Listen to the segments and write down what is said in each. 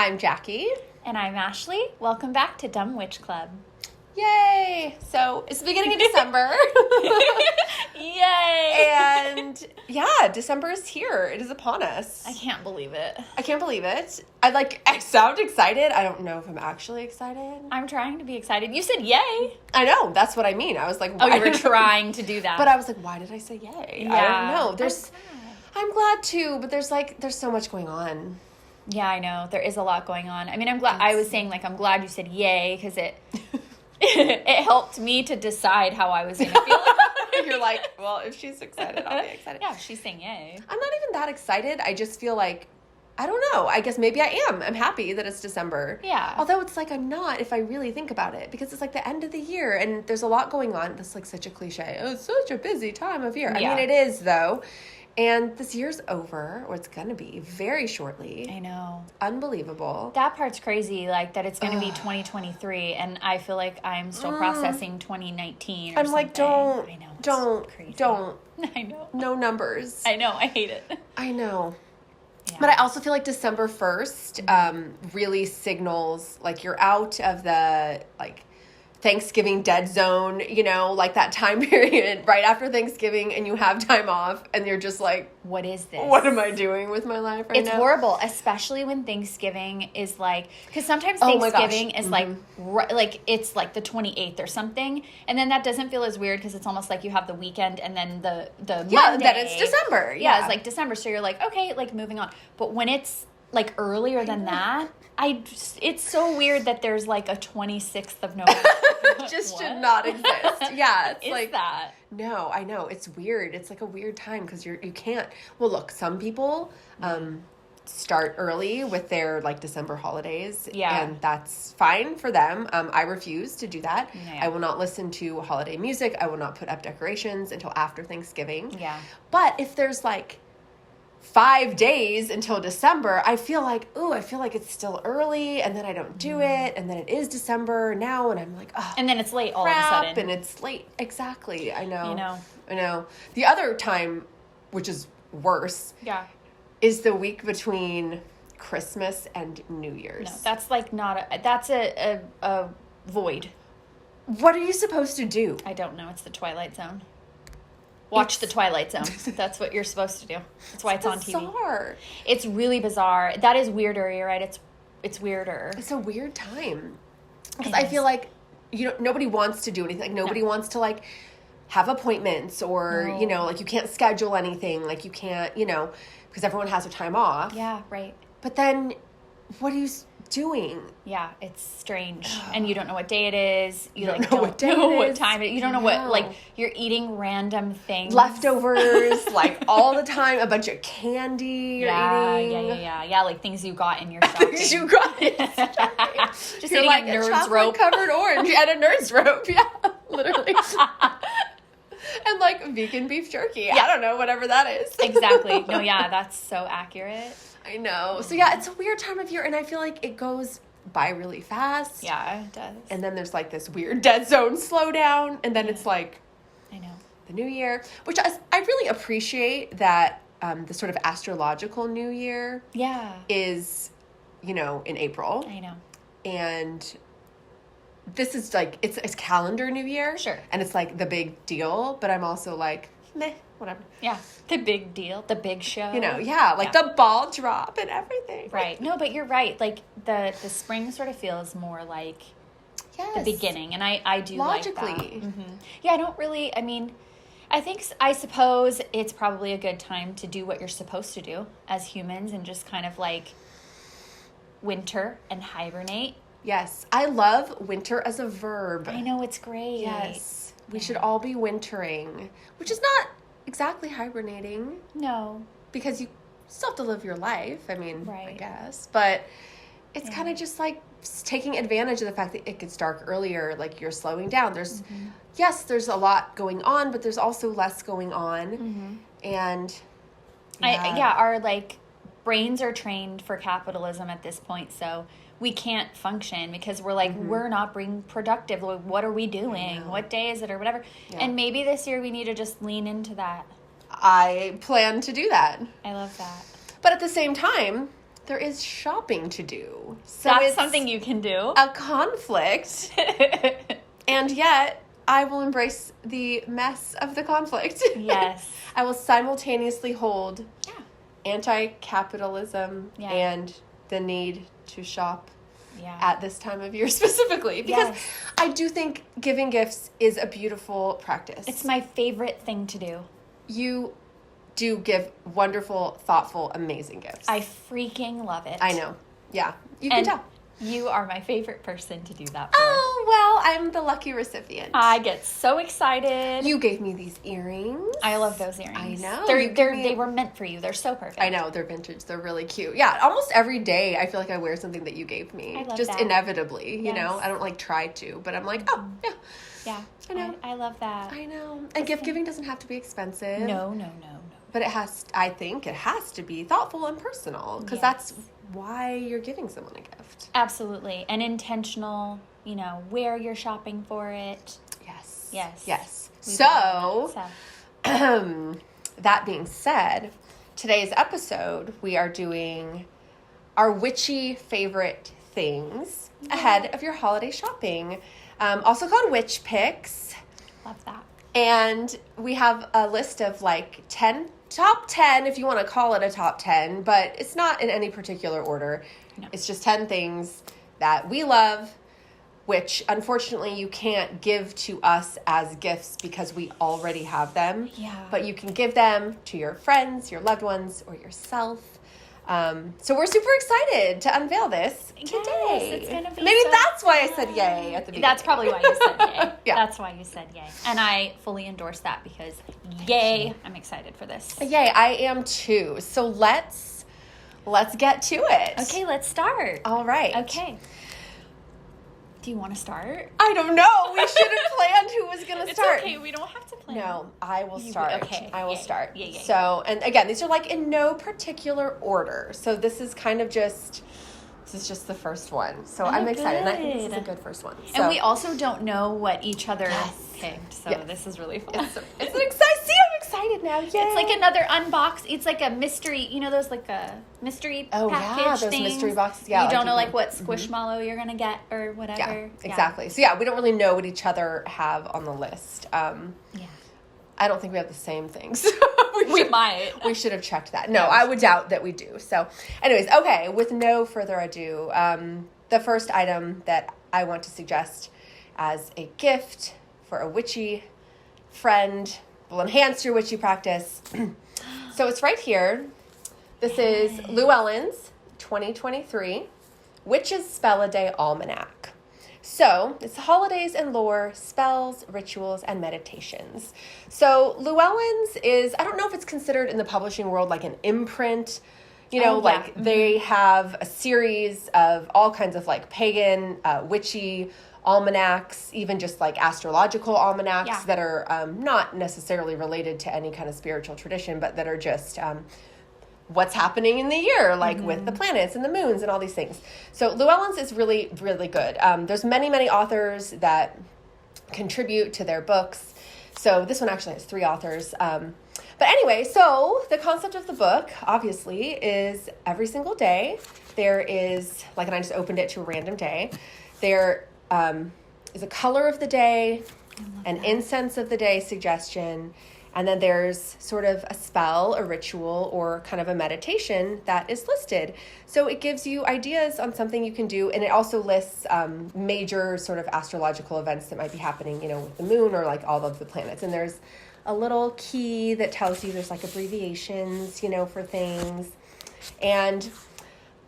I'm Jackie. And I'm Ashley. Welcome back to Dumb Witch Club. Yay! So, it's the beginning of December. Yay! And, yeah, December is here. It is upon us. I can't believe it. I can't believe it. I sound excited. I don't know if I'm actually excited. I'm trying to be excited. You said yay. I know. That's what I mean. I was like, why? Oh, you were trying to do that. But I was like, why did I say yay? Yeah. I don't know. I'm glad too, but there's so much going on. Yeah, I know. There is a lot going on. I mean, I'm glad. I was saying, I'm glad you said yay, because it helped me to decide how I was going to feel about it. You're like, well, if she's excited, I'll be excited. Yeah, she's saying yay. I'm not even that excited. I just feel like, I don't know. I guess maybe I am. I'm happy that it's December. Yeah. Although it's like I'm not if I really think about it, because it's like the end of the year and there's a lot going on. That's like such a cliche. Oh, it's such a busy time of year. Yeah. I mean, it is though. And this year's over, or it's going to be very shortly. I know. Unbelievable. That part's crazy, that it's going to be 2023, and I feel like I'm still processing 2019 or I'm something. like, don't. I know. No numbers. I know. I hate it. I know. Yeah. But I also feel like December 1st really signals, like, you're out of the, like, Thanksgiving dead zone, like that time period right after Thanksgiving, and you have time off and you're just like, what is this? What am I doing with my life right now? It's horrible, especially when Thanksgiving is because sometimes Thanksgiving is it's like the 28th or something, and then that doesn't feel as weird because it's almost like you have the weekend and then the Monday. Then it's December. Yeah, it's like December, so you're like, okay, like moving on. But when it's like earlier than that, it's so weird that there's like a 26th of November. Just should not exist. Yeah, it's like that. No, I know, it's weird. It's like a weird time because you can't. Well, look, some people start early with their like December holidays. Yeah, and that's fine for them. I refuse to do that. Yeah. I will not listen to holiday music. I will not put up decorations until after Thanksgiving. Yeah, but if there's like 5 days until December, I feel like it's still early, and then I don't do it, and then it is December now, and I'm like, oh, and then it's late all crap, of a sudden. and it's late. Exactly. I know. I know. The other time, which is worse, is the week between Christmas and New Year's. No, that's like that's a void. What are you supposed to do? I don't know. It's the Twilight Zone. Watch The Twilight Zone. That's what you're supposed to do. That's why it's on TV. Bizarre. It's really bizarre. That is weirder. You're right. It's weirder. It's a weird time. Because I feel like nobody wants to do anything. Like nobody wants to like have appointments or like you can't schedule anything. Like you can't because everyone has their time off. Yeah, right. But then, what are you doing? Yeah, it's strange, and you don't know what day it is. You don't know what day know it what is. time it. You don't know what you're eating random things, leftovers, like all the time. A bunch of candy you're eating. Yeah, like things you got in your stocking. Things you got in your stocking. Just you're eating like a nerd's chocolate rope, covered orange and a nerd's rope. Yeah, literally. And like vegan beef jerky. Yeah. I don't know, whatever that is. Exactly. No, yeah, that's so accurate. I know. So yeah, it's a weird time of year, and I feel like it goes by really fast. Yeah, it does. And then there's like this weird dead zone slowdown, and then it's like, I know, the new year, which I really appreciate that the sort of astrological new year is, in April. I know. And this is like, it's calendar new year. Sure. And it's like the big deal, but I'm also like, meh, whatever. Yeah, the big deal, the big show. The ball drop and everything. Right. No, but you're right. Like the spring sort of feels more like the beginning, and I do logically. Like that. Mm-hmm. Yeah, I suppose it's probably a good time to do what you're supposed to do as humans and just kind of like winter and hibernate. Yes, I love winter as a verb. I know, it's great. Yes, we should all be wintering, which is not exactly hibernating. No. Because you still have to live your life, I mean, right. I guess. But it's kind of just like taking advantage of the fact that it gets dark earlier, like you're slowing down. There's, there's a lot going on, but there's also less going on. Mm-hmm. And our like brains are trained for capitalism at this point, so we can't function because we're like, we're not being productive. What are we doing? What day is it or whatever? Yeah. And maybe this year we need to just lean into that. I plan to do that. I love that. But at the same time, there is shopping to do. So that's it's something you can do. A conflict. And yet, I will embrace the mess of the conflict. Yes. I will simultaneously hold anti-capitalism and the need to shop at this time of year specifically. Because I do think giving gifts is a beautiful practice. It's my favorite thing to do. You do give wonderful, thoughtful, amazing gifts. I freaking love it. I know. Yeah. You can tell. You are my favorite person to do that for. Oh, well, I'm the lucky recipient. I get so excited. You gave me these earrings. I love those earrings. I know. They were meant for you. They're so perfect. I know. They're vintage. They're really cute. Yeah. Almost every day, I feel like I wear something that you gave me. I love just that. Inevitably, you know? I don't, try to, but I'm like, oh, yeah. Yeah. I know. I love that. I know. And gift giving doesn't have to be expensive. No. But I think it has to be thoughtful and personal, because that's why you're giving someone a gift. Absolutely. And intentional, where you're shopping for it. Yes. So, that being said, today's episode, we are doing our witchy favorite things ahead of your holiday shopping. Also called Witch Picks. Love that. And we have a list of top 10, if you want to call it a top 10, but it's not in any particular order. No. It's just 10 things that we love, which unfortunately you can't give to us as gifts because we already have them. Yeah. But you can give them to your friends, your loved ones, or yourself. So we're super excited to unveil this today. Yes, it's gonna be Maybe so that's why fun. I said yay at the beginning. That's probably why you said yay. Yeah. That's why you said yay. And I fully endorse that because yay, I'm excited for this. Yay, I am too. So let's get to it. Okay, let's start. All right. Okay. Do you want to start? I don't know. We should have planned who was going to start. It's okay. We don't have to plan. No, I will start. Okay. I will start. Yay. So, and again, these are in no particular order. So this is just the first one. So I'm excited. And I think this is a good first one. So. And we also don't know what each other picked. So this is really fun. It's an exciting. See, I'm excited now. Yay. It's like another unbox. It's like a mystery. Those a mystery package those things. mystery boxes. Yeah, you don't know what squishmallow you're gonna get or whatever. Yeah, exactly. So we don't really know what each other have on the list. I don't think we have the same things. we might. We should have checked that. No, I would doubt that we do. So, anyways, okay, with no further ado, the first item that I want to suggest as a gift for a witchy friend will enhance your witchy practice. So it's right here. This is Llewellyn's 2023 Witches Spell a Day Almanac. So, it's holidays and lore, spells, rituals, and meditations. So, Llewellyn's is, I don't know if it's considered in the publishing world like an imprint. They have a series of all kinds of pagan, witchy almanacs, even just astrological almanacs that are not necessarily related to any kind of spiritual tradition, but that are just what's happening in the year, with the planets and the moons and all these things. So Llewellyn's is really, really good. There's many, many authors that contribute to their books. So this one actually has 3 authors. But anyway, so the concept of the book, obviously, is every single day there is, and I just opened it to a random day, there is a color of the day, an incense of the day suggestion, and then there's sort of a spell, a ritual, or kind of a meditation that is listed. So it gives you ideas on something you can do, and it also lists major sort of astrological events that might be happening, with the moon or all of the planets. And there's a little key that tells you there's abbreviations, for things. And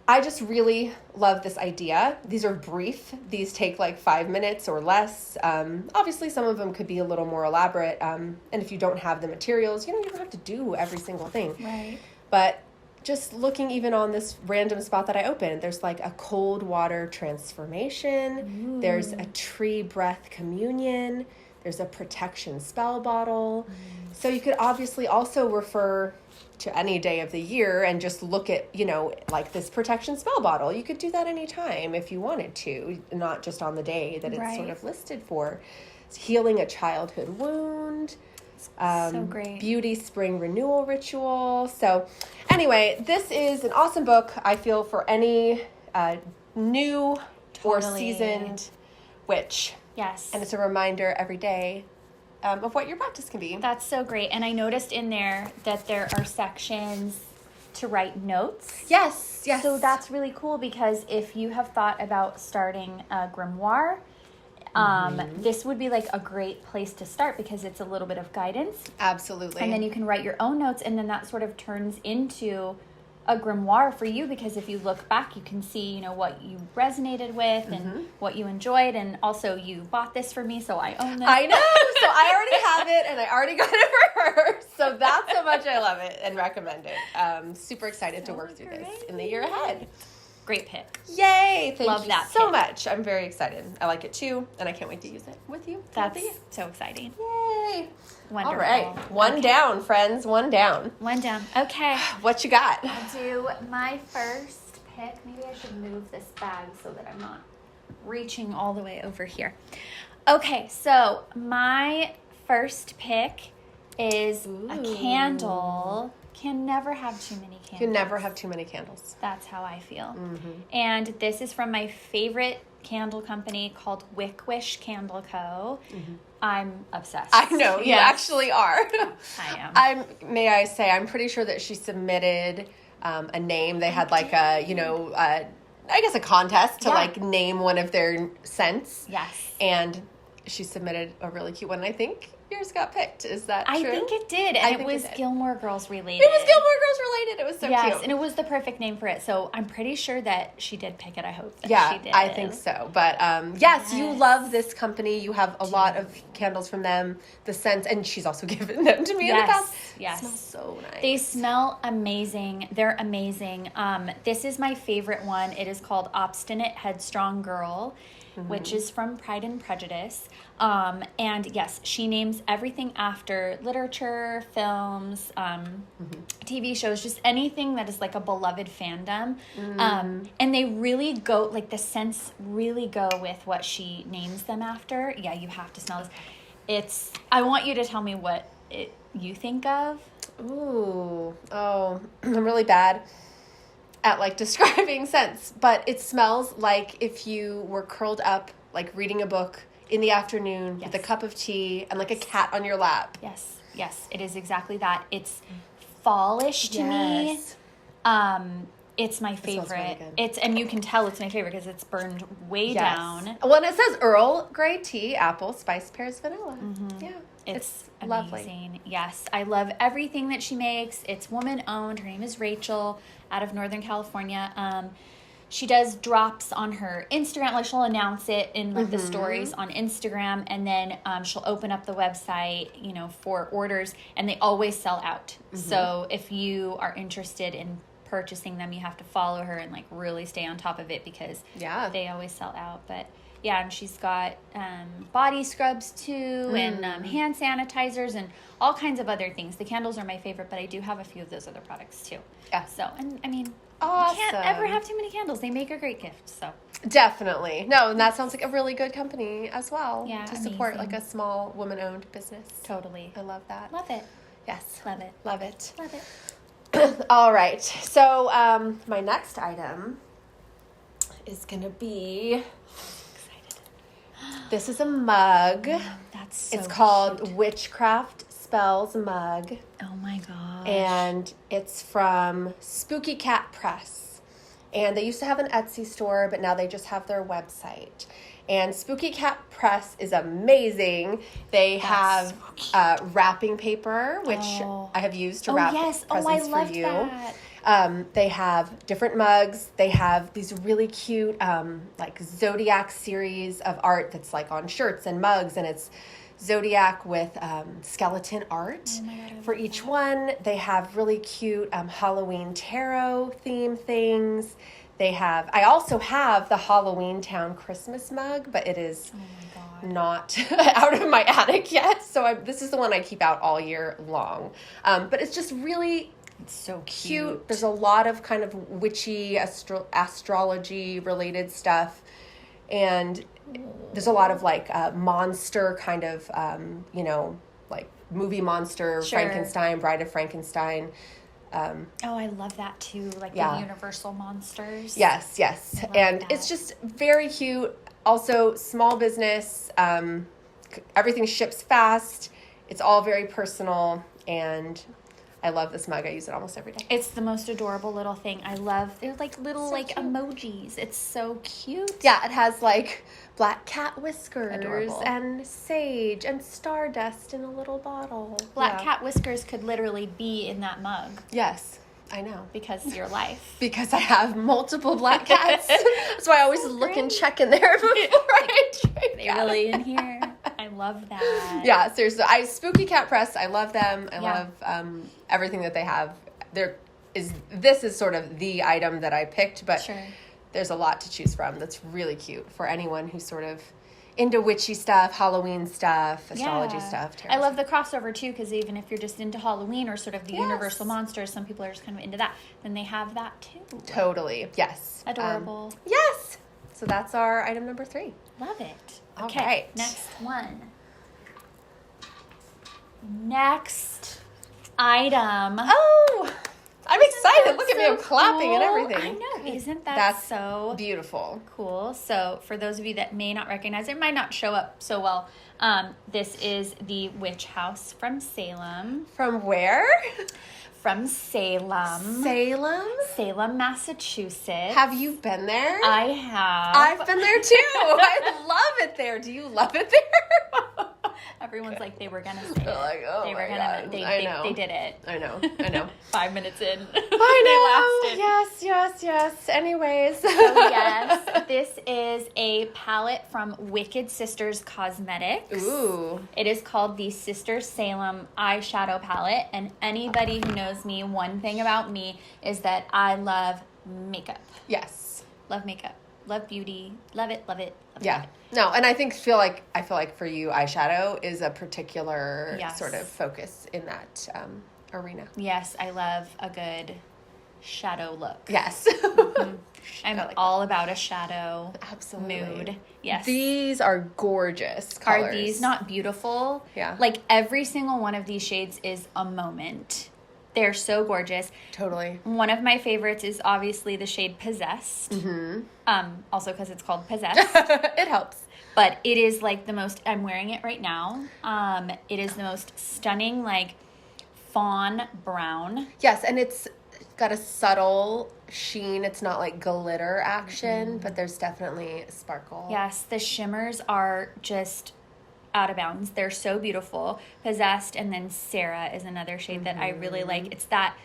I just really love this idea. These are brief. These take 5 minutes or less. Obviously, some of them could be a little more elaborate. And if you don't have the materials, you don't have to do every single thing. Right. But just looking even on this random spot that I opened, there's a cold water transformation. Ooh. There's a tree breath communion. There's a protection spell bottle. So you could obviously also refer to any day of the year and just look at, this protection spell bottle. You could do that anytime if you wanted to, not just on the day that it's sort of listed for. It's healing a childhood wound. So great. Beauty spring renewal ritual. So Anyway, this is an awesome book, I feel, for any new or seasoned witch. Yes. And it's a reminder every day of what your practice can be. That's so great. And I noticed in there that there are sections to write notes. Yes. So that's really cool, because if you have thought about starting a grimoire, this would be like a great place to start, because it's a little bit of guidance. Absolutely. And then you can write your own notes, and then that sort of turns into a grimoire for you, because if you look back, you can see, what you resonated with and what you enjoyed. And also, you bought this for me, so I own this. I know. So I already have it, and I already got it for her. So that's how much I love it and recommend it. Super excited to work through this in the year ahead. Great pick. Yay. Thank Love you that so pick. much. I'm very excited. I like it too, and I can't wait to use it with you. That's so exciting. Yay. Wonderful. All right. One down, friends. One down. One down. Okay. What you got? I'll do my first pick. Maybe I should move this bag so that I'm not reaching all the way over here. Okay, so my first pick is a candle. Can never have too many candles. You never have too many candles. That's how I feel. And this is from my favorite candle company called Witchy Candle Co. I'm obsessed. I know, you actually are. I am. May I say, I'm pretty sure that she submitted a name. They had like a, I guess a contest to like name one of their scents. Yes. And she submitted a really cute one. I think yours got picked. Is that true? I think it did. And it was Gilmore Girls related. It was Gilmore Girls related. It was so cute. Yes, and it was the perfect name for it. So I'm pretty sure that she did pick it. I hope that she did. I think so. But yes, you love this company. You have a lot of candles from them. The scents, and she's also given them to me in the past. Yes. They smell so nice. They smell amazing. They're amazing. This is my favorite one. It is called Obstinate Headstrong Girl, which is from Pride and Prejudice. And yes, she names everything after literature, films, TV shows, just anything that is like a beloved fandom. And they really go, like the scents really go with what she names them after. Yeah, you have to smell this. I want you to tell me what you think of. Ooh. Oh, I'm really bad at like describing scents, but it smells like if you were curled up, like reading a book in the afternoon with a cup of tea and like a cat on your lap. Yes, it is exactly that. It's fallish to me. It's my favorite. Really and you can tell it's my favorite because it's burned way down. Well, and it says Earl Grey tea, apple, spice, pears, vanilla. Yeah. It's amazing. Lovely. Yes, I love everything that she makes. It's woman owned. Her name is Rachel, out of Northern California. She does drops on her Instagram. Like she'll announce it in like the stories on Instagram, and then she'll open up the website, for orders, and they always sell out. So if you are interested in purchasing them, you have to follow her and like really stay on top of it because they always sell out. But yeah, and she's got body scrubs too, and hand sanitizers and all kinds of other things. The candles are my favorite, but I do have a few of those other products too. Yeah. So, and I mean, awesome. You can't ever have too many candles. They make a great gift. So definitely. No, and that sounds like a really good company as well. Yeah, to support like a small woman-owned business. Totally. I love that. Love it. Yes. Love it. Love it. Love it. All right. So my next item is going to be... This is a mug. That's so It's called cute. Witchcraft Spells Mug. Oh my gosh. And it's from Spooky Cat Press. And they used to have an Etsy store, but now they just have their website. And Spooky Cat Press is amazing. They have wrapping paper, which I have used to wrap presents for you. That. They have different mugs. They have these really cute like Zodiac series of art that's like on shirts and mugs, and it's Zodiac with skeleton art for each one. They have really cute Halloween tarot theme things. I also have the Halloween Town Christmas mug, but it is not out of my attic yet. So this is the one I keep out all year long. But it's just really... It's so cute. There's a lot of kind of witchy astrology related stuff, and there's a lot of like monster kind of like movie monster, Frankenstein, Bride of Frankenstein I love that too. Like the universal monsters. Yes. And it's just very cute. Also, small business. Everything ships fast. It's all very personal, and I love this mug. I use it almost every day. It's the most adorable little thing. They're like little so cute. Emojis. It's so cute. Yeah, it has like black cat whiskers Adorable. and sage and stardust in a little bottle. Black cat whiskers could literally be in that mug. Yes, I know. Because of your life. Because I have multiple black cats. That's why I always look and check in there before I drink. They're really in here. I love that. Yeah, seriously. Spooky Cat Press, I love them. I love everything that they have. This is sort of the item that I picked, but there's a lot to choose from that's really cute for anyone who's sort of into witchy stuff, Halloween stuff, astrology stuff. I love the crossover too, because even if you're just into Halloween or sort of the universal monsters, some people are just kind of into that, then they have that too. Totally. Yes. Adorable. Yes. So that's our item number 3. Love it. All Okay, right. next one. Next item. Oh, I'm excited. Look at me. I'm clapping and everything. I know. Isn't that so beautiful? Cool. So for those of you that may not recognize it, might not show up so well, this is the Witch House from Salem. From where? From Salem. Salem, Massachusetts. Have you been there? I have. I've been there too. I love it there. Do you love it there? Everyone's like, they were going to say it. Like, oh they were my gonna. God. They did it. I know. 5 minutes in. I know. They lasted. Yes. Anyways. So yes, this is a palette from Wicked Sisters Cosmetics. Ooh. It is called the Sister Salem eyeshadow palette. And anybody who knows me, one thing about me is that I love makeup. Yes. Love makeup. Love beauty. Love it. Yeah. No, and I feel like for you, eyeshadow is a particular sort of focus in that arena. Yes, I love a good shadow look. Yes. Mm-hmm. I'm all about a shadow mood. Yes. These are gorgeous colors. Are these not beautiful? Yeah. Like every single one of these shades is a moment. They're so gorgeous. Totally. One of my favorites is obviously the shade Possessed. Mm-hmm. Also because it's called Possessed. It helps. But it is like the most, I'm wearing it right now. It is the most stunning, like fawn brown. Yes, and it's got a subtle sheen. It's not like glitter action, but there's definitely sparkle. Yes, the shimmers are just out of bounds. They're so beautiful. Possessed, and then Sarah is another shade that I really like. It's that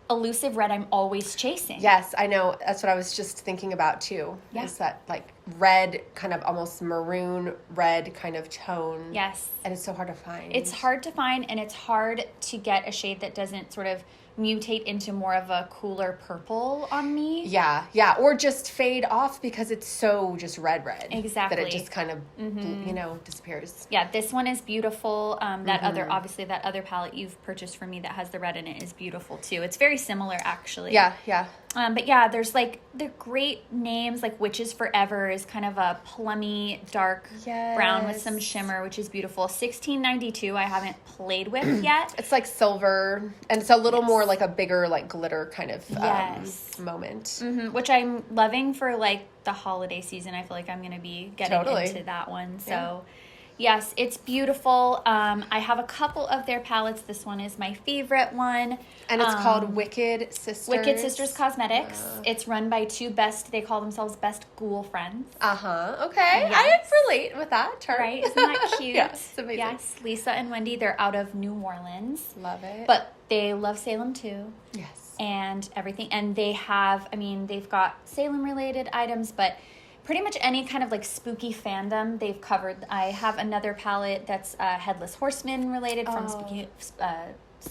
elusive red I'm always chasing. Yes, I know. That's what I was just thinking about too. Yeah. Is that like red, kind of almost maroon red kind of tone. Yes. And it's so hard to find. It's hard to find, and it's hard to get a shade that doesn't sort of mutate into more of a cooler purple on me. Yeah. Or just fade off because it's so just red. Exactly. That it just kind of, disappears. Yeah, this one is beautiful. That other palette you've purchased for me that has the red in it is beautiful too. It's very similar actually. Yeah. But yeah, there's like the great names like Witches Forever is kind of a plummy dark brown with some shimmer, which is beautiful. 1692 I haven't played with yet. It's like silver, and it's a little more like a bigger like glitter kind of moment. Mm-hmm, which I'm loving for like the holiday season. I feel like I'm going to be getting into that one. So yes, it's beautiful. I have a couple of their palettes. This one is my favorite one. And it's called Wicked Sisters. Wicked Sisters Cosmetics. It's run by they call themselves best ghoul friends. Okay. Yes. I relate with that term. Right? Isn't that cute? Yes, it's amazing. Yes, Lisa and Wendy, they're out of New Orleans. Love it. But they love Salem too. Yes. And everything. And they have, they've got Salem-related items, but pretty much any kind of like spooky fandom they've covered. I have another palette that's Headless Horseman related from Sleepy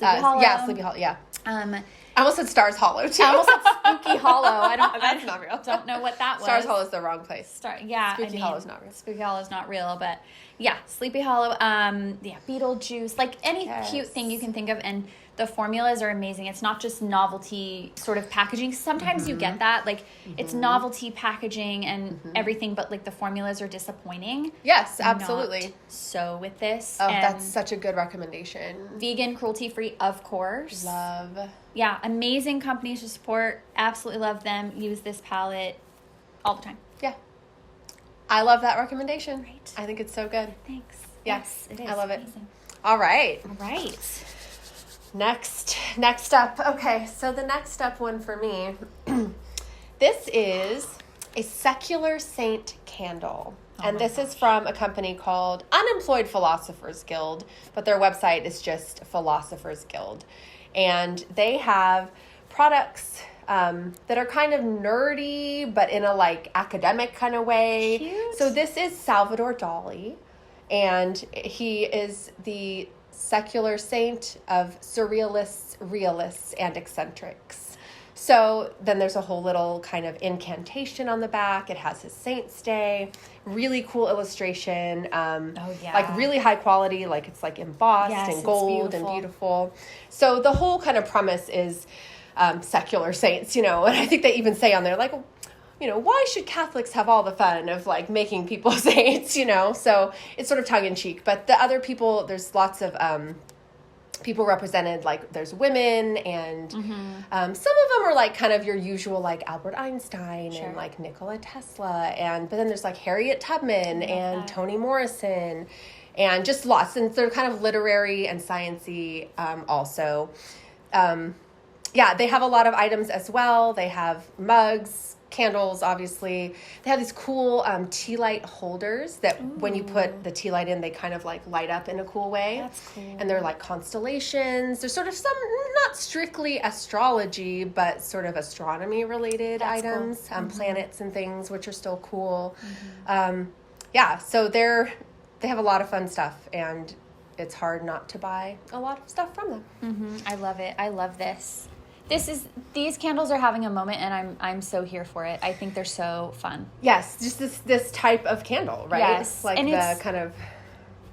Hollow. Yeah, Sleepy Hollow. Yeah. I almost said Stars Hollow too. I almost said Spooky Hollow. That's not real. Don't know what that was. Stars Hollow is the wrong place. Spooky Hollow is not real. Spooky Hollow is not real, but yeah, Sleepy Hollow. Beetlejuice, like any cute thing you can think of, and The formulas are amazing. It's not just novelty sort of packaging. Sometimes you get that. Like, it's novelty packaging and everything, but, like, the formulas are disappointing. Yes, absolutely. Not so with this. Oh, that's such a good recommendation. Vegan, cruelty-free, of course. Love. Yeah, amazing companies to support. Absolutely love them. Use this palette all the time. Yeah. I love that recommendation. Right. I think it's so good. Thanks. Yes, it is. I love it. Amazing. All right. All right. Next up. Okay, so the next up one for me, this is a secular saint candle. And this is from a company called Unemployed Philosophers Guild, but their website is just Philosophers Guild. And they have products that are kind of nerdy, but in a like academic kind of way. Cute. So this is Salvador Dali, and he is the secular saint of surrealists, realists, and eccentrics. So then there's a whole little kind of incantation on the back. It has his saint's day. Really cool illustration. Like really high quality, like it's like embossed and gold and beautiful. So the whole kind of premise is secular saints, you know, and I think they even say on there, like, you know, why should Catholics have all the fun of like making people saints, you know? So it's sort of tongue in cheek. But the other people, there's lots of people represented, like there's women and some of them are like kind of your usual like Albert Einstein and like Nikola Tesla, but then there's like Harriet Tubman and Toni Morrison and just lots, and they're kind of literary and sciencey also. They have a lot of items as well. They have mugs, candles, obviously. They have these cool tea light holders that when you put the tea light in, they kind of like light up in a cool way. That's cool. And they're like constellations. There's sort of some, not strictly astrology, but sort of astronomy related items, cool. Planets and things, which are still cool. So they have a lot of fun stuff, and it's hard not to buy a lot of stuff from them. I love it. I love this. These candles are having a moment, and I'm so here for it. I think they're so fun. Yes, just this type of candle, right? Yes, like and the kind of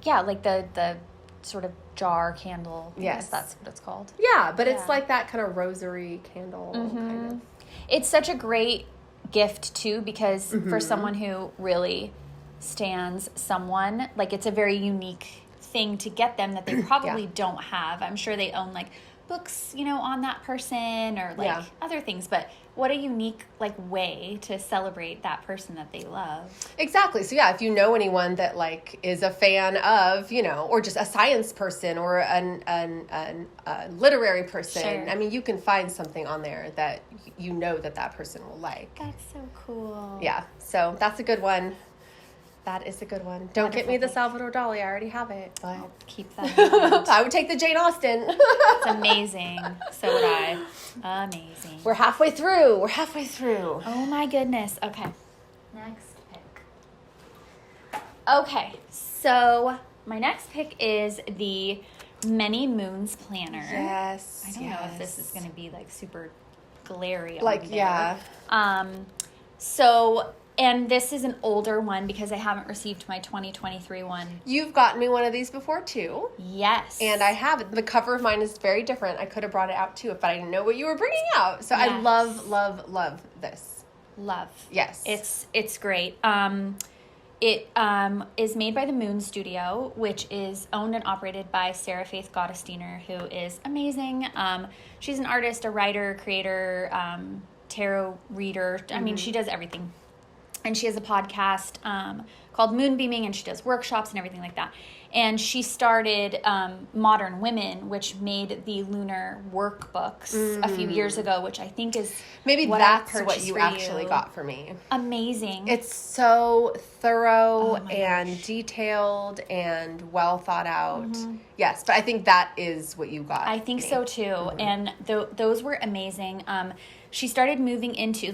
like the sort of jar candle. Yes, that's what it's called. Yeah, but it's like that kind of rosary candle. Kind of. It's such a great gift too, because for someone who really stands someone, like it's a very unique thing to get them that they probably don't have. I'm sure they own like books, you know, on that person or like other things, but what a unique like way to celebrate that person that they love. Exactly. So if you know anyone that like is a fan of, you know, or just a science person or a literary person, I mean, you can find something on there that you know that person will like. That's so cool. Yeah. So that's a good one. That is a good one. Don't get me the Salvador Dali. I already have it, but I'll keep that in mind. I would take the Jane Austen. It's amazing. So would I. Amazing. We're halfway through. Oh my goodness. Okay. Next pick. Okay. So my next pick is the Many Moons Planner. Yes. I don't know if this is going to be like super glary on like, there. And this is an older one because I haven't received my 2023 one. You've gotten me one of these before, too. Yes. And I have it. The cover of mine is very different. I could have brought it out, too, but I didn't know what you were bringing out. So I love this. Love. Yes. It's great. It is made by the Moon Studio, which is owned and operated by Sarah Faith Gottesdiener, who is amazing. She's an artist, a writer, creator, tarot reader. I mean, she does everything. And she has a podcast called Moonbeaming, and she does workshops and everything like that. And she started Modern Women, which made the lunar workbooks a few years ago, which I think is maybe that's what you actually got for me. Amazing. It's so thorough and detailed and well thought out. Yes, but I think that is what you got. I think so too. And those were amazing. She started moving into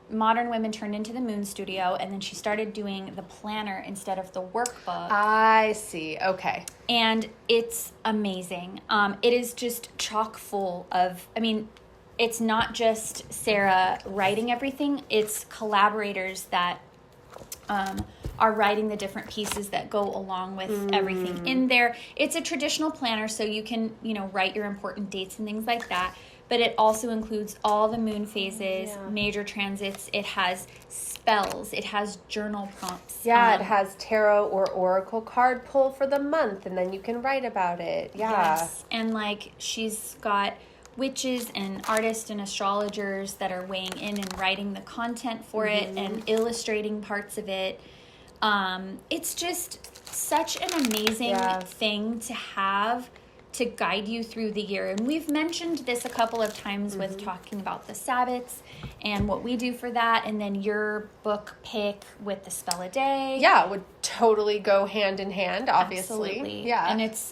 Modern Women turned into the Moon Studio, and then she started doing the planner instead of the workbook. I see. Okay. And it's amazing. It is just chock full of, I mean, it's not just Sarah writing everything. It's collaborators that are writing the different pieces that go along with everything in there. It's a traditional planner, so you can, write your important dates and things like that. But it also includes all the moon phases, major transits. It has spells. It has journal prompts. Yeah, it has tarot or oracle card pull for the month, and then you can write about it. Yeah. Yes, and she's got witches and artists and astrologers that are weighing in and writing the content for it and illustrating parts of it. It's just such an amazing thing to have to guide you through the year. And we've mentioned this a couple of times with talking about the Sabbats and what we do for that, and then your book pick with the spell a day. Yeah, it would totally go hand in hand, obviously. Absolutely. Yeah.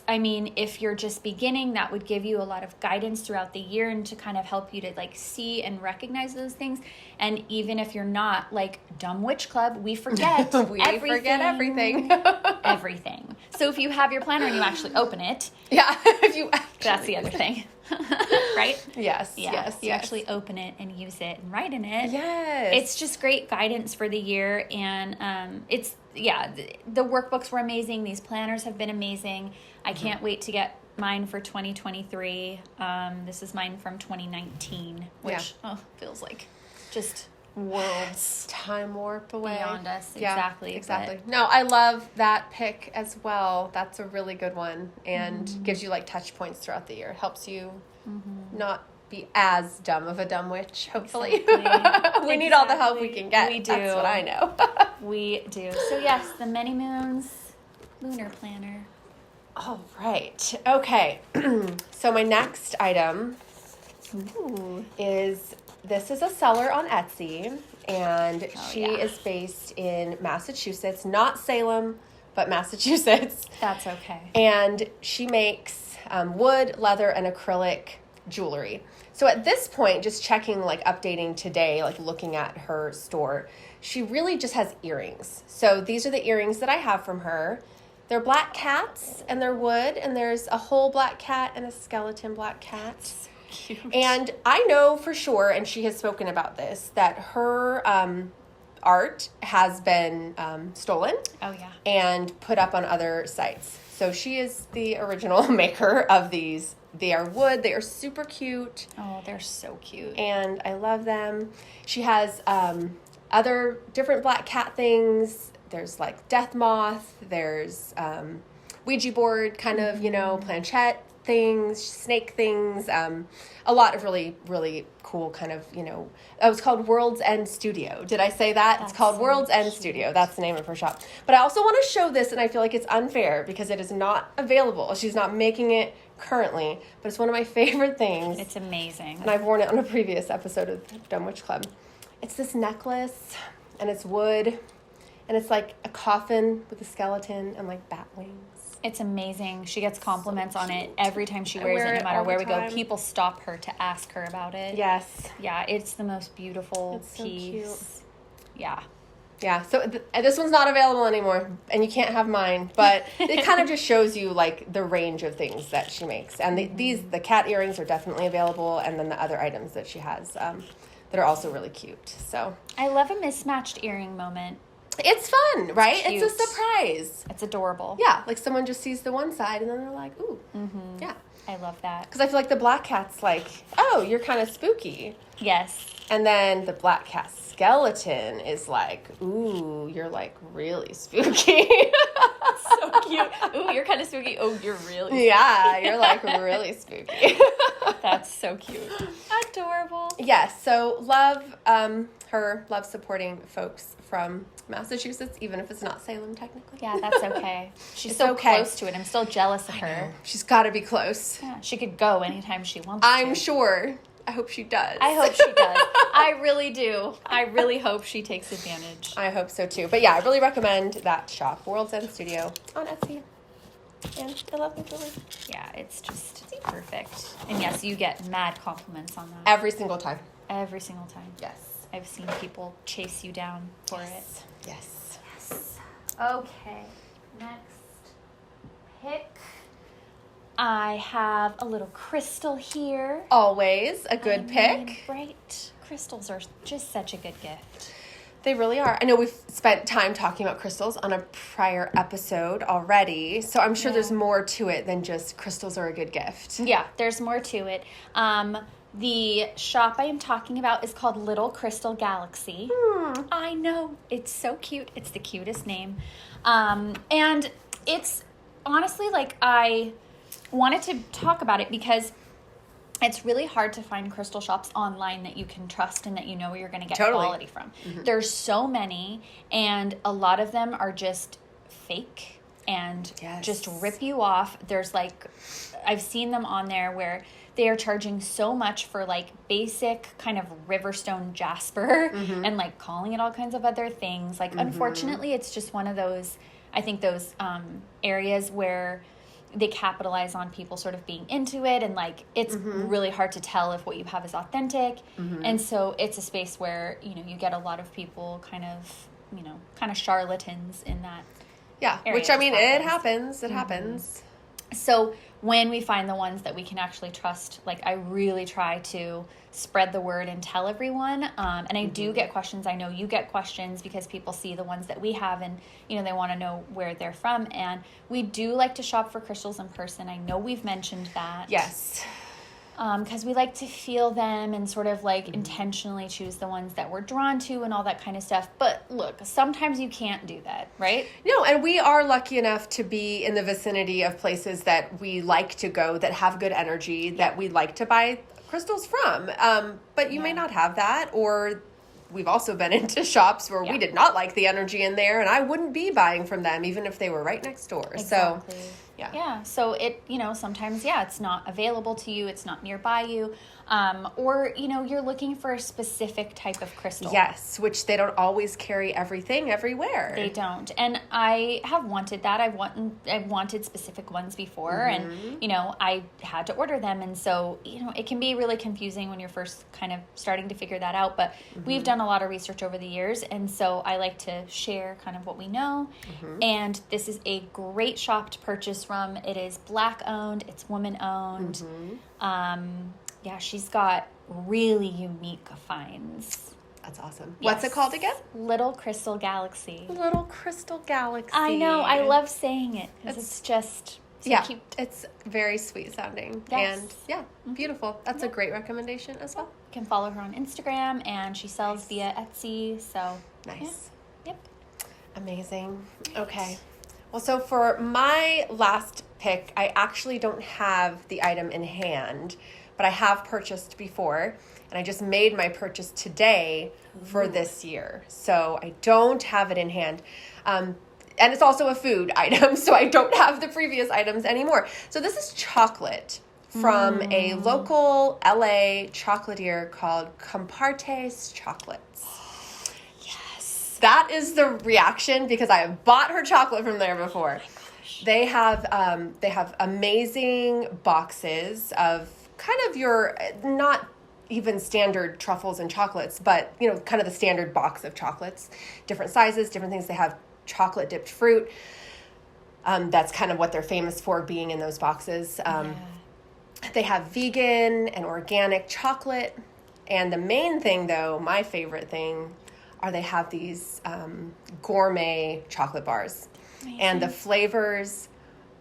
And if you're just beginning, that would give you a lot of guidance throughout the year and to kind of help you to see and recognize those things. And even if you're not Dumb Witch Club, we forget forget everything. Everything. So if you have your planner and you actually open it. Yeah. If you actually. That's the other thing. Right? Yes. Yeah. Yes. You actually open it and use it and write in it. Yes. It's just great guidance for the year. And the workbooks were amazing. These planners have been amazing. I can't wait to get mine for 2023. This is mine from 2019, which feels like just worlds. Time warp away. Beyond us. Yeah, Exactly. But no, I love that pick as well. That's a really good one and gives you touch points throughout the year. It helps you not be as dumb of a dumb witch, hopefully. Exactly. We need all the help we can get. We do. That's what I know. We do. So yes, the Many Moons Lunar Planner. All right. Okay. So my next item is, this is a seller on Etsy, and she is based in Massachusetts, not Salem, but Massachusetts. That's okay. And she makes wood, leather, and acrylic jewelry. So at this point, just checking, updating today, looking at her store, she really just has earrings. So these are the earrings that I have from her. They're black cats, and they're wood, and there's a whole black cat and a skeleton black cat. So cute. And I know for sure, and she has spoken about this, that her art has been stolen. Oh, yeah. And put up on other sites. So she is the original maker of these. They are wood. They are super cute. Oh, they're so cute. And I love them. She has other different black cat things. There's death moth. There's Ouija board kind of, planchette things, snake things. A lot of really, really cool kind of, it was called World's End Studio. Did I say that? It's called World's End Studio. That's the name of her shop. But I also want to show this, and I feel like it's unfair because it is not available. She's not making it currently, but it's one of my favorite things. It's amazing. And I've worn it on a previous episode of Dumb Witch Club. It's this necklace, and it's wood, and it's a coffin with a skeleton and bat wings. It's amazing. She gets compliments on it every time she wears it, no matter where we go. People stop her to ask her about it. Yes. Yeah, it's the most beautiful piece. So cute. Yeah. Yeah, so this one's not available anymore, and you can't have mine, but it kind of just shows you, the range of things that she makes. And the cat earrings are definitely available, and then the other items that she has that are also really cute. So I love a mismatched earring moment. It's fun, right? Cute. It's a surprise. It's adorable. Yeah, someone just sees the one side, and then they're like, ooh. Mm-hmm. Yeah. I love that. Because I feel like the black cat's oh, you're kind of spooky. Yes. And then the black cat skeleton is ooh, you're really spooky. So cute. Ooh, you're kind of spooky. Oh, you're really spooky. Yeah, you're really spooky. That's so cute. Adorable. Yes, so love her, love supporting folks from Massachusetts, even if it's not Salem technically. Yeah, that's okay. She's It's so okay. close to it. I'm still jealous of her. She's got to be close. Yeah, she could go anytime she wants to. I'm sure. I hope she does. I hope she does. I really do. I really hope she takes advantage. I hope so too. But yeah, I really recommend that shop, World's End Studio, on Etsy. And I love the jewelry. Yeah, it's just perfect. And yes, you get mad compliments on that. Every single time. Every single time. Yes. I've seen people chase you down for it. Yes. Yes. Okay. Next pick. I have a little crystal here. Always a good pick. Right? Crystals are just such a good gift. They really are. I know we've spent time talking about crystals on a prior episode already, so I'm sure there's more to it than just crystals are a good gift. Yeah, there's more to it. The shop I am talking about is called Little Crystal Galaxy. I know. It's so cute. It's the cutest name. And it's honestly, like, I wanted to talk about it because it's really hard to find crystal shops online that you can trust and that you know where you're going to get quality from. There's so many, and a lot of them are just fake and just rip you off. There's like, I've seen them on there where they are charging so much for like basic kind of riverstone jasper and like calling it all kinds of other things. Like, unfortunately, it's just one of those, I think those areas where they capitalize on people sort of being into it, and like it's really hard to tell if what you have is authentic. And so it's a space where, you know, you get a lot of people kind of charlatans in that. Yeah, area. Which I mean, it happens. It happens. So when we find the ones that we can actually trust, like, I really try to spread the word and tell everyone. And I do get questions. I know you get questions because people see the ones that we have and, you know, they want to know where they're from. And we do like to shop for crystals in person. I know we've mentioned that. Yes. Because we like to feel them and sort of like intentionally choose the ones that we're drawn to and all that kind of stuff. But look, sometimes you can't do that, right? No, and we are lucky enough to be in the vicinity of places that we like to go, that have good energy, that we like to buy crystals from. But you may not have that, or we've also been into shops where we did not like the energy in there, and I wouldn't be buying from them even if they were right next door. Exactly. So yeah, so it, you know, sometimes it's not available to you, it's not nearby you, or, you know, you're looking for a specific type of crystal. Yes, which they don't always carry everything everywhere. They don't, and I have wanted that. I've wanted specific ones before, and, you know, I had to order them, and so, you know, it can be really confusing when you're first kind of starting to figure that out, but we've done a lot of research over the years, and so I like to share kind of what we know, and this is a great shop to purchase from. It is Black owned, it's woman owned. She's got really unique finds. That's awesome. Yes. What's it called again? Little Crystal Galaxy. Little Crystal Galaxy. I know. I love saying it because it's just so cute. It's very sweet sounding. Yes. And beautiful. That's a great recommendation as well. You can follow her on Instagram, and she sells via Etsy. So nice. Yep. Amazing. Okay. Well, so for my last pick, I actually don't have the item in hand, but I have purchased before, and I just made my purchase today for this year. So I don't have it in hand. And it's also a food item, so I don't have the previous items anymore. So this is chocolate from a local LA chocolatier called Compartes Chocolates. That is the reaction because I have bought her chocolate from there before. They have amazing boxes of kind of your, not even standard truffles and chocolates, but, you know, kind of the standard box of chocolates, different sizes, different things. They have chocolate dipped fruit. That's kind of what they're famous for, being in those boxes. They have vegan and organic chocolate. And the main thing, though, my favorite thing, are they have these gourmet chocolate bars. Amazing. And the flavors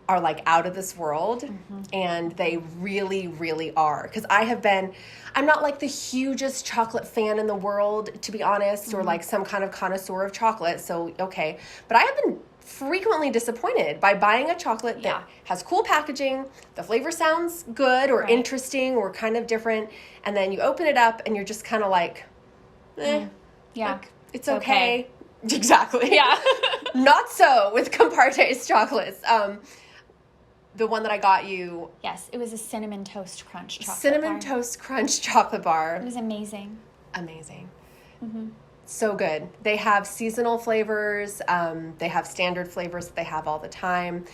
are like out of this world, and they really, really are. Because I'm not like the hugest chocolate fan in the world, to be honest, or like some kind of connoisseur of chocolate, so okay. But I have been frequently disappointed by buying a chocolate that has cool packaging, the flavor sounds good or interesting or kind of different, and then you open it up and you're just kind of like, like, it's okay. Exactly. Yeah. Not so with Compartes chocolates. The one that I got you. Yes, it was a cinnamon toast crunch chocolate Cinnamon toast crunch chocolate bar. It was amazing. Amazing. So good. They have seasonal flavors. They have standard flavors that they have all the time.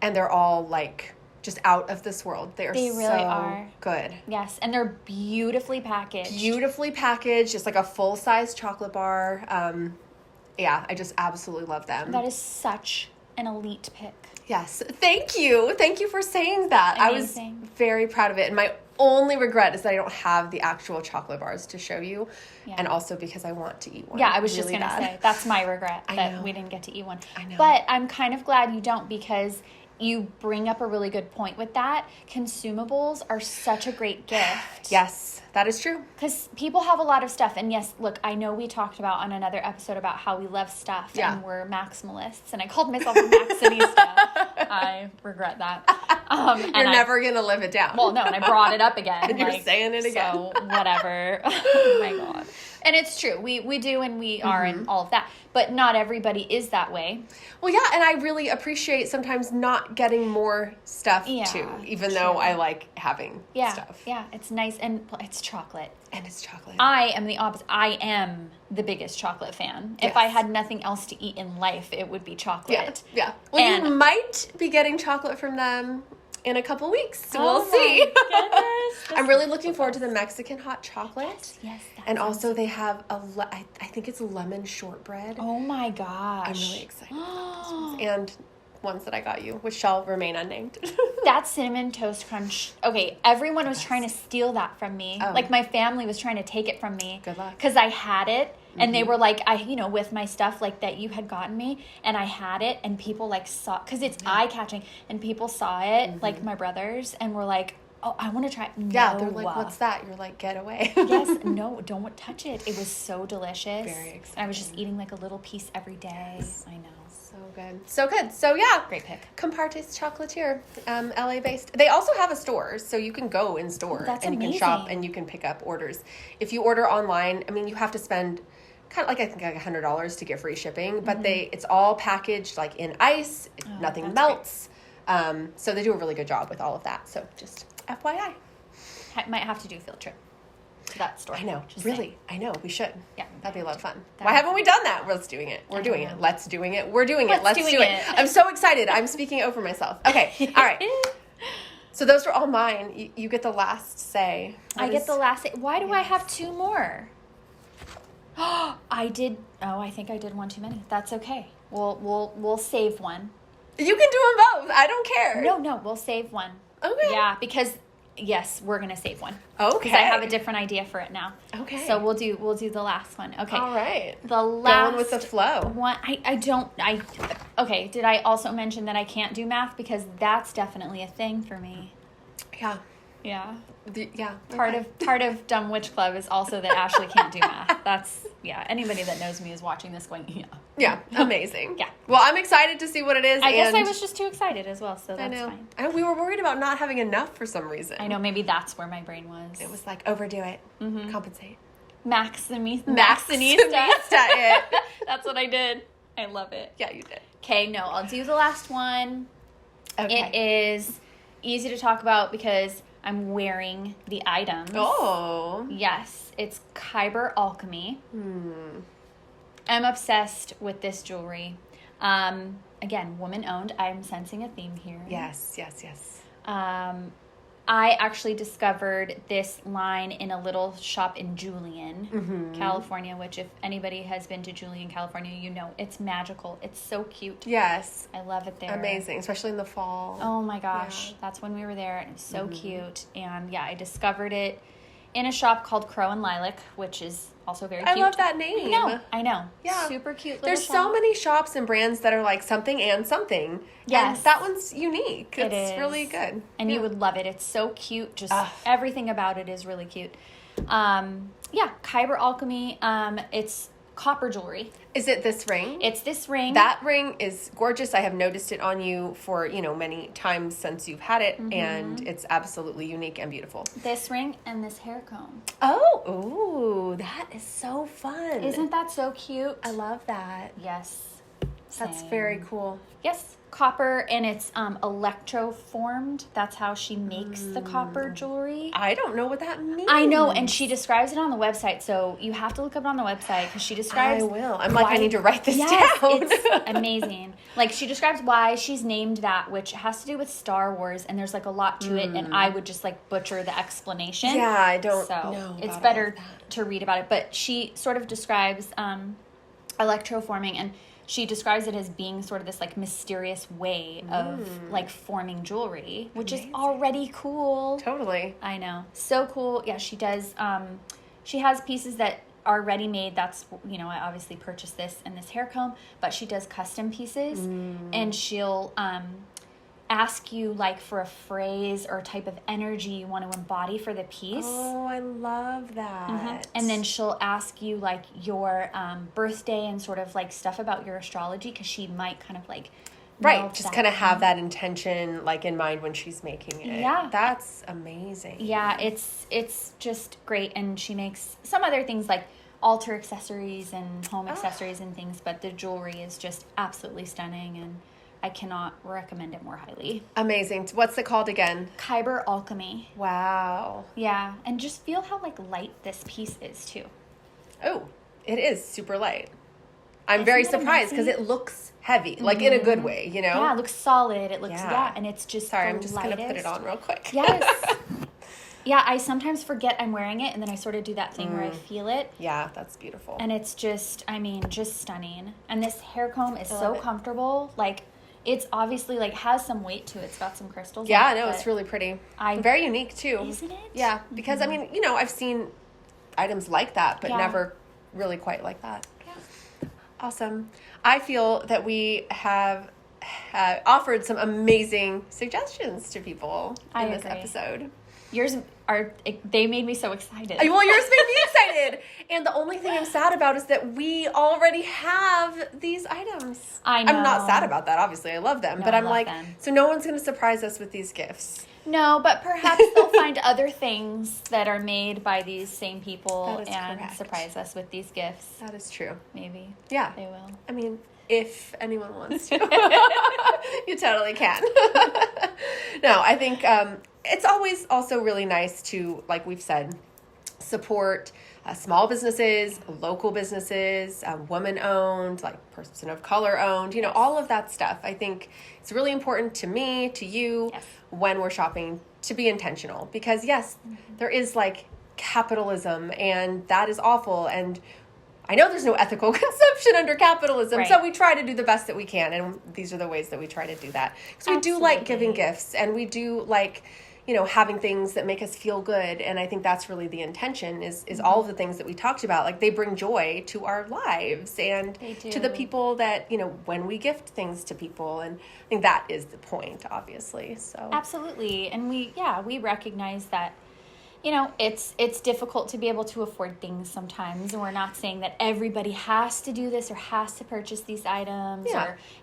And they're all like just out of this world. They really are good. Yes, and they're beautifully packaged. Beautifully packaged, just like a full-size chocolate bar. I just absolutely love them. That is such an elite pick. Yes, thank you. Thank you for saying that. Amazing. I was very proud of it. And my only regret is that I don't have the actual chocolate bars to show you. Yeah. And also because I want to eat one. Yeah, I was really just going to bad. say, that's my regret I that know. we didn't get to eat one. I know. But I'm kind of glad you don't, because you bring up a really good point with that. Consumables are such a great gift. Yes, that is true. Because people have a lot of stuff. And yes, look, I know we talked about on another episode about how we love stuff and we're maximalists. And I called myself a maximista. I regret that. You're never going to live it down. Well, no, and I brought it up again. And you're saying it again. So, whatever. Oh, my God. And it's true. We do and we are and all of that. But not everybody is that way. Well, yeah, and I really appreciate sometimes not getting more stuff, too, even though I like having stuff. Yeah, it's nice, and it's chocolate. And it's chocolate. I am the opposite. I am the biggest chocolate fan. Yes. If I had nothing else to eat in life, it would be chocolate. Yeah. Well, you might be getting chocolate from them in a couple weeks. So we'll see. I'm really looking forward to the Mexican hot chocolate. Yes. And also they have I think it's lemon shortbread. Oh my gosh. I'm really excited about those ones. And ones that I got you, which shall remain unnamed. That cinnamon toast crunch. Okay, everyone was trying to steal that from me. Oh. Like my family was trying to take it from me. Good luck. Because I had it. And they were like, with my stuff like that you had gotten me, and I had it, and people like saw, because it's eye-catching, and people saw it, like my brothers, and were like, oh, I want to try it. No. Yeah, they're like, what's that? You're like, get away. Yes, no, don't touch it. It was so delicious. Very exciting. I was just eating like a little piece every day. Yes. I know. So good. So good. So yeah. Great pick. Compartes Chocolatier, LA based. They also have a store, so you can go in store and you can shop and you can pick up orders. If you order online, I mean, you have to spend kind of like, I think like $100 to get free shipping, but it's all packaged like in ice. Nothing melts. So they do a really good job with all of that. So just FYI. Might have to do a field trip to that store. I know. Just really. saying. I know. We should. Yeah. That'd be a lot of fun. Why haven't we done that? Let's doing it. We're doing it. Let's doing it. We're doing it. Let's do it. I'm so excited. I'm speaking over myself. Okay. All right. So those are all mine. You get the last say. I get the last say. Why do I have two more? I think I did one too many. That's okay. We'll save one. You can do them both. I don't care. No, we'll save one. Okay. Yeah, because yes, we're gonna save one. Okay. Because I have a different idea for it now. Okay. So we'll do the last one. Okay. All right. The last going with the flow. one. Okay. Did I also mention that I can't do math, because that's definitely a thing for me? Yeah. Yeah. Yeah. Part of Dumb Witch Club is also that Ashley can't do math. That's anybody that knows me is watching this going, Yeah, amazing. Yeah. Well, I'm excited to see what it is. I guess I was just too excited as well, so that's fine. I know we were worried about not having enough for some reason. I know, maybe that's where my brain was. It was like, overdo it. Compensate. Maximista it. That's what I did. I love it. Yeah, you did. Okay, no, I'll do the last one. Okay. It is easy to talk about because I'm wearing the items. Oh. Yes, it's Kyber Alchemy. I'm obsessed with this jewelry. Again, woman-owned. I'm sensing a theme here. Yes. I actually discovered this line in a little shop in Julian, California, which if anybody has been to Julian, California, you know it's magical. It's so cute. Yes. I love it there. Amazing, especially in the fall. Oh my gosh. That's when we were there, and it's so cute. And I discovered it in a shop called Crow and Lilac, which is also very cute. I love that name. I know. Yeah. Super cute. There's so many shops and brands that are like something and something. Yes. And that one's unique. It's is. really good. And you would love it. It's so cute. Just everything about it is really cute. Kyber Alchemy. It's copper jewelry. Is it this ring? It's this ring. That ring is gorgeous. I have noticed it on you for, many times since you've had it, and it's absolutely unique and beautiful. This ring and this hair comb. Oh, that is so fun. Isn't that so cute? I love that. Yes. That's very cool. Yes, copper, and it's electroformed. That's how she makes the copper jewelry. I don't know what that means. I know, and she describes it on the website, so you have to look up it on the website because she describes. I will. I need to write this down. It's amazing. Like, she describes why she's named that, which has to do with Star Wars, and there's like a lot to it, and I would just like butcher the explanation. Yeah, I don't so know. It's better to read about it, but she sort of describes electroforming, and she describes it as being sort of this like mysterious way of like forming jewelry, which is already cool. Totally. I know. So cool. Yeah, she does. She has pieces that are ready-made. That's, you know, I obviously purchased this and this hair comb, but she does custom pieces, and she'll ask you like for a phrase or a type of energy you want to embody for the piece. Oh, I love that. And then she'll ask you like your birthday and sort of like stuff about your astrology, because she might kind of like just kind of have that intention like in mind when she's making it. Yeah, that's amazing. Yeah, it's just great. And she makes some other things like altar accessories and home accessories and things, but the jewelry is just absolutely stunning, and I cannot recommend it more highly. Amazing. What's it called again? Kyber Alchemy. Wow. Yeah, and just feel how like light this piece is too. Oh, it is super light. I'm very surprised because it looks heavy, like in a good way, you know? Yeah, it looks solid. It looks, and it's just Sorry, I'm just going to put it on real quick. Yes. Yeah, I sometimes forget I'm wearing it, and then I sort of do that thing where I feel it. Yeah, that's beautiful. And it's just, I mean, just stunning. And this hair comb is so comfortable. Like, it's obviously, like, has some weight to it. It's got some crystals. Yeah, no, it's really pretty. Very unique, too. Isn't it? Yeah, because, I mean, you know, I've seen items like that, but never really quite like that. Yeah. Awesome. I feel that we have offered some amazing suggestions to people in this episode. Yours they made me so excited. Well, yours made me excited. And the only thing I'm sad about is that we already have these items. I know. I'm not sad about that, obviously. I love them. No, but I'm like, so no one's going to surprise us with these gifts. No, but perhaps they'll find other things that are made by these same people and surprise us with these gifts. That is true. Maybe. Yeah. They will. I mean, if anyone wants to. You totally can. No, I think it's always also really nice to, like we've said, support small businesses, local businesses, woman-owned, like person of color-owned, you know, all of that stuff. I think it's really important to me, to you, when we're shopping, to be intentional. Because, yes, there is, like, capitalism, and that is awful, and I know there's no ethical consumption under capitalism, so we try to do the best that we can, and these are the ways that we try to do that. Because we do like giving gifts, and we do like, you know, having things that make us feel good, and I think that's really the intention, is all of the things that we talked about. Like, they bring joy to our lives, and to the people that, you know, when we gift things to people, and I think that is the point, obviously. So absolutely, and we recognize that, you know, it's difficult to be able to afford things sometimes, and we're not saying that everybody has to do this or has to purchase these items,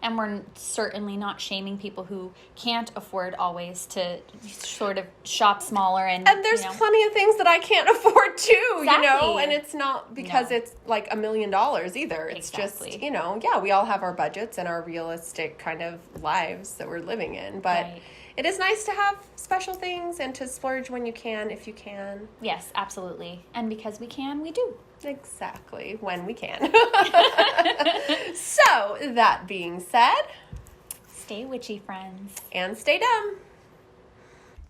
and we're certainly not shaming people who can't afford always to sort of shop smaller. And there's plenty of things that I can't afford too, you know, and it's not because it's like $1 million either. It's just, you know, we all have our budgets and our realistic kind of lives that we're living in, but it is nice to have special things and to splurge when you can, if you can. Yes, absolutely. And because we can, we do. Exactly, when we can. So, that being said, stay witchy, friends. And stay dumb.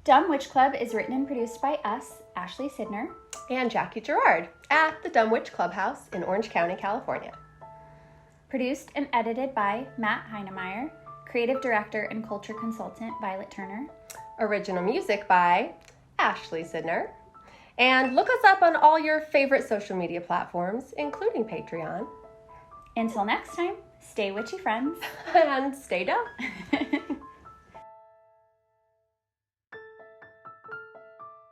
Dumb Witch Club is written and produced by us, Ashley Sidner and Jackie Gerard, at the Dumb Witch Clubhouse in Orange County, California. Produced and edited by Matt Heinemeyer. Creative Director and Culture Consultant, Violet Turner. Original music by Ashley Sidner. And look us up on all your favorite social media platforms, including Patreon. Until next time, stay witchy, friends. And stay dumb.